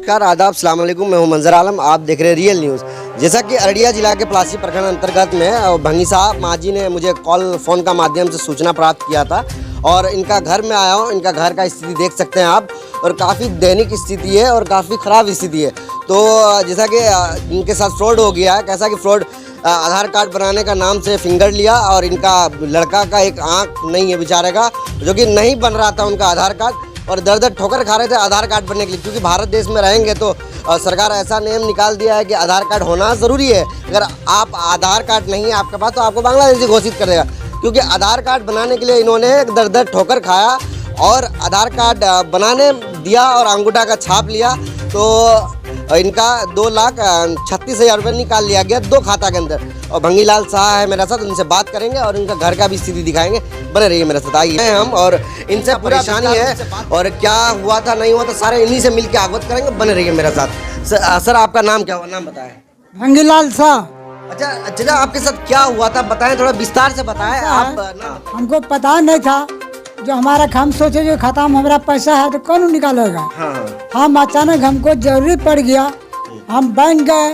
नमस्कार, आदाब, अस्सलाम वालेकुम। मैं हूं मंजर आलम, आप देख रहे हैं रियल न्यूज़। जैसा कि अररिया जिला के पलासी प्रखंड अंतर्गत में भंगी साहब मांझी ने मुझे फ़ोन का माध्यम से सूचना प्राप्त किया था और इनका घर में आया हूं। इनका घर का स्थिति देख सकते हैं आप, और काफ़ी दैनिक स्थिति है और काफ़ी ख़राब स्थिति है। तो जैसा कि इनके साथ फ्रॉड हो गया है। कैसा कि फ्रॉड, आधार कार्ड बनाने का नाम से फिंगर लिया और इनका लड़का का एक आँख नहीं है बेचारे का, जो कि नहीं बन रहा था उनका आधार कार्ड, और दर दर ठोकर खा रहे थे आधार कार्ड बनने के लिए। क्योंकि भारत देश में रहेंगे तो सरकार ऐसा नियम निकाल दिया है कि आधार कार्ड होना ज़रूरी है। अगर आप आधार कार्ड नहीं है आपके पास तो आपको बांग्लादेशी घोषित कर देगा। क्योंकि आधार कार्ड बनाने के लिए इन्होंने दर दर ठोकर खाया और आधार कार्ड बनाने दिया और अंगूठा का छाप लिया, तो इनका 2,36,000 रुपये निकाल लिया गया 2 खाता के अंदर। और भंगी लाल शाह है मेरे साथ, उनसे बात करेंगे और इनका घर का भी स्थिति दिखाएंगे। बने रहिए मेरे साथ, आइए हम, और इनसे परेशानी है और क्या हुआ था नहीं हुआ था सारे इन्हीं से मिलकर अवगत करेंगे। बने रहिए मेरे साथ। सर आपका नाम क्या हुआ, नाम बताएं। भंगी लाल शाह। अच्छा, आपके साथ क्या हुआ था बताएं, थोड़ा विस्तार से बताएं। आप नाम हमको पता नहीं था, जो हमारा हम सोचे जो खाता में हमारा पैसा है तो कौन निकालेगा। हम अचानक हमको जरूरी पड़ गया, हम बैंक गए,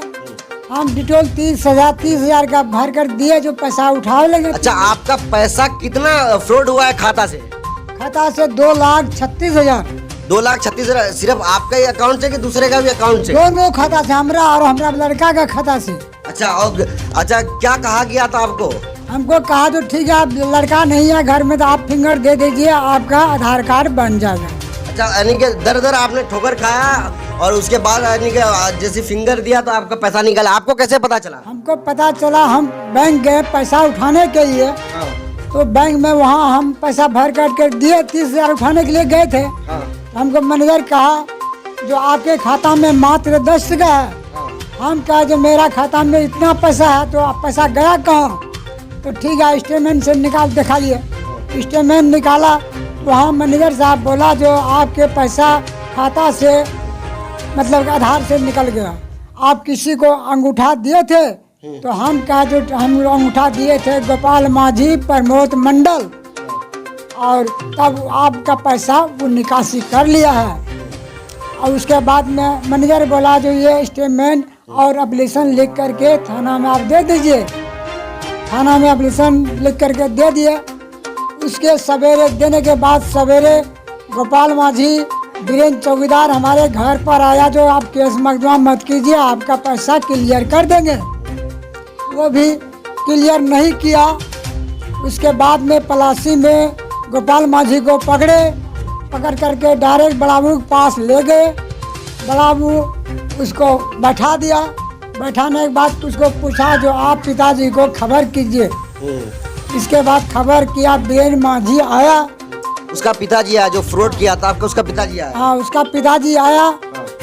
हम डिटेल 30,000 का भर कर दिए, जो पैसा उठा लेंगे। अच्छा, आपका पैसा कितना फ्रॉड हुआ है खाता से? खाता से 2,36,000। 2,36,000 सिर्फ आपका ही अकाउंट से कि दूसरे का भी अकाउंट से? दोनों खाता से, हमरा और हमारा लड़का का खाता से। अच्छा, क्या कहा गया था आपको? हमको कहा तो ठीक है, आप लड़का नहीं है घर में तो आप फिंगर दे दीजिए, आपका आधार कार्ड बन जाएगा। अच्छा, यानी कि दर दर आपने ठोकर खाया और उसके बाद यानी कि जैसे फिंगर दिया तो आपका पैसा निकला। आपको कैसे पता चला? हमको पता चला, हम बैंक गए पैसा उठाने के लिए। तो बैंक में वहाँ हम पैसा भर कर दिए, 30,000 उठाने के लिए गए थे। हमको मैनेजर कहा जो आपके खाता में मात्र 10 का है। हम कहा जो मेरा खाता में इतना पैसा है, तो आप पैसा गया कहाँ? तो ठीक है, स्टेटमेंट से निकाल दिखाइए। स्टेटमेंट निकाला, वहाँ मैनेजर साहब बोला जो आपके पैसा खाता से मतलब आधार से निकल गया, आप किसी को अंगूठा दिए थे? तो हम कहा जो हम अंगूठा दिए थे गोपाल मांझी, प्रमोद मंडल, और तब आपका पैसा वो निकासी कर लिया है। और उसके बाद में मैनेजर बोला जो ये स्टेटमेंट और एप्लीकेशन लिख करके थाना में आप दे दीजिए। थाना में एप्लीकेशन लिख करके दे दिए। उसके सवेरे देने के बाद सवेरे गोपाल मांझी वीरेंद्र चौकीदार हमारे घर पर आया, जो आप केस मुकदमा मत कीजिए, आपका पैसा क्लियर कर देंगे। वो भी क्लियर नहीं किया। उसके बाद में पलासी में गोपाल मांझी को पकड़ करके डायरेक्ट बड़ाबू के पास ले गए। बड़ाबू उसको बैठा दिया। बैठाने के बाद उसको पूछा जो आप पिताजी को खबर कीजिए। इसके बाद खबर किया, वीरेंद्र मांझी आया। उसका पिताजी आया जो फ्रॉड किया था आपका, उसका पिताजी आया? हाँ, उसका पिताजी आया।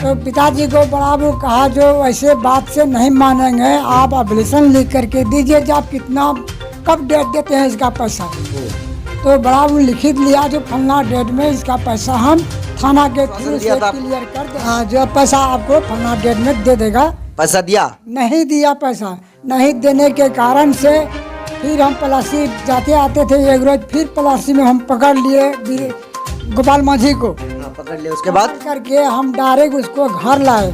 तो पिताजी को बड़ाबू कहा जो ऐसे बात से नहीं मानेंगे, आप एप्लीकेशन लिख करके दीजिए जो आप कितना कब डेट देते हैं इसका पैसा। तो बड़ाबू लिखित लिया जो फलना डेट में इसका पैसा हम थाना के थ्रू से क्लियर कर दे। हाँ, जो पैसा आपको फलना डेट में दे देगा। पैसा दिया? नहीं दिया। पैसा नहीं देने के कारण से फिर हम पलासी जाते आते थे। एक रोज फिर पलासी में हम पकड़ लिए गोपाल मांझी को। पकड़ लिए, उसके बाद करके हम डायरेक्ट उसको घर लाए।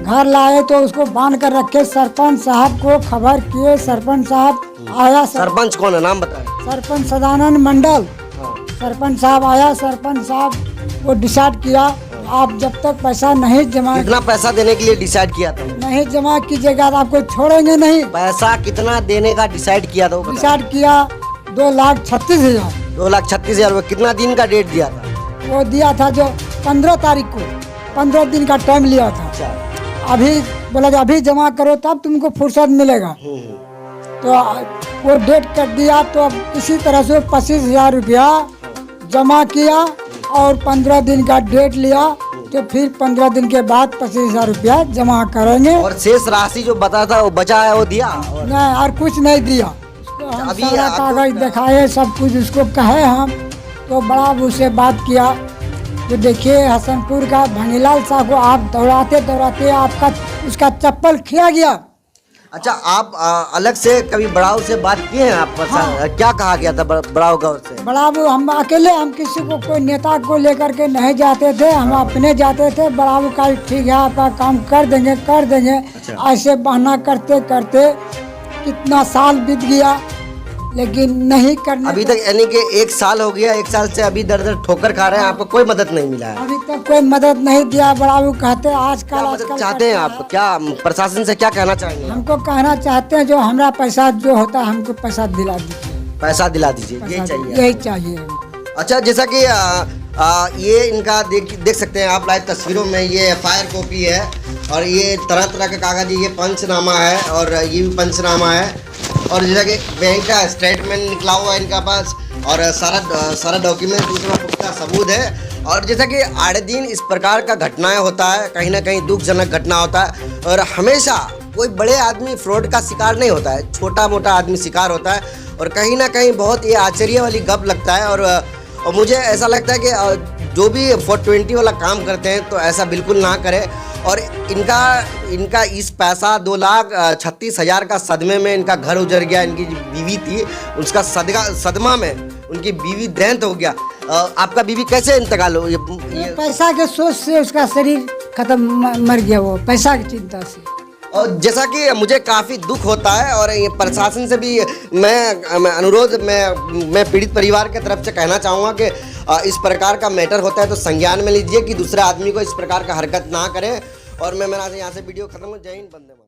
घर लाए तो उसको बांध कर रखे। सरपंच साहब को खबर किए, सरपंच साहब आया। सरपंच कौन है, नाम बताएं। सरपंच सदानंद मंडल। सरपंच साहब आया। सरपंच साहब वो डिसाइड किया, आप जब तक पैसा नहीं जमा, कितना पैसा देने के लिए डिसाइड किया था? नहीं जमा कीजिएगा तो आपको छोड़ेंगे नहीं। पैसा कितना देने का डिसाइड किया था? डिसाइड किया 2,36,000। 2,36,000 रुपये। कितना दिन का डेट दिया था? वो दिया था जो 15 तारीख को, 15 दिन का टाइम लिया था। अभी बोला जो अभी जमा करो तब तुमको फुर्सत मिलेगा। तो वो डेट कर दिया। तो अब इसी तरह से 25,000 रुपया जमा किया और 15 दिन का डेट लिया। तो फिर 15 दिन के बाद 25,000 रुपया जमा करेंगे। और शेष राशि जो बता था वो बचा है, वो दिया? नहीं, और कुछ नहीं दिया। हम अभी सारा कागज दिखाए, सब कुछ उसको कहे हम। तो बड़ा से बात किया जो देखिए हसनपुर का भंगीलाल साहब को आप दौड़ाते दौड़ाते आपका उसका चप्पल खिया गया। अच्छा, आप अलग से कभी बड़ाऊ से बात किए हैं आप? क्या कहा गया था बड़ाऊ गौर से? बड़ाबू हम अकेले, हम किसी को कोई नेता को लेकर के नहीं जाते थे, हम अपने जाते थे। बड़ाबू का ठीक है, आपका काम कर देंगे कर देंगे। अच्छा। ऐसे बहाना करते करते कितना साल बीत गया, लेकिन नहीं करने अभी तक यानी कि 1 साल हो गया। 1 साल से अभी दर दर ठोकर खा रहे हैं, आपको कोई मदद नहीं मिला है? अभी तक कोई मदद नहीं दिया। बड़ाबू कहते क्या आजकल मदद चाहते हैं आप? क्या प्रशासन से क्या कहना चाहेंगे? हमको कहना चाहते हैं जो हमारा पैसा जो होता है हमको पैसा दिला दीजिए। पैसा दिला दीजिए, यही चाहिए। यही चाहिए हमको। अच्छा, जैसा कि ये इनका देख सकते हैं आप लाइव तस्वीरों में, ये FIR कॉपी है और ये तरह तरह का कागज, ये पंचनामा है और ये भी पंचनामा है। और जैसा कि बैंक का स्टेटमेंट निकला हुआ है इनका पास और सारा डॉक्यूमेंट इसमें पुख्ता सबूत है। और जैसा कि आए दिन इस प्रकार का घटनाएं होता है, कहीं ना कहीं दुखजनक घटना होता है और हमेशा कोई बड़े आदमी फ्रॉड का शिकार नहीं होता है, छोटा मोटा आदमी शिकार होता है। और कहीं ना कहीं बहुत ये आश्चर्य वाली गप लगता है। और मुझे ऐसा लगता है कि जो भी 420 वाला काम करते हैं तो ऐसा बिल्कुल ना करें। और इनका इस पैसा 2,36,000 का सदमे में इनका घर उजड़ गया। इनकी जो बीवी थी उसका सदमा में उनकी बीवी देहांत हो गया। आपका बीवी कैसे इंतकाल हो? ये पैसा के सोच से उसका शरीर खत्म, मर गया वो पैसा की चिंता से। और जैसा कि मुझे काफ़ी दुख होता है और ये प्रशासन से भी मैं अनुरोध मैं पीड़ित परिवार के तरफ से कहना चाहूँगा कि इस प्रकार का मैटर होता है तो संज्ञान में लीजिए कि दूसरे आदमी को इस प्रकार का हरकत ना करें। और मैं मेरा यहाँ से वीडियो खत्म हो। जय हिंद, वंदे मातरम।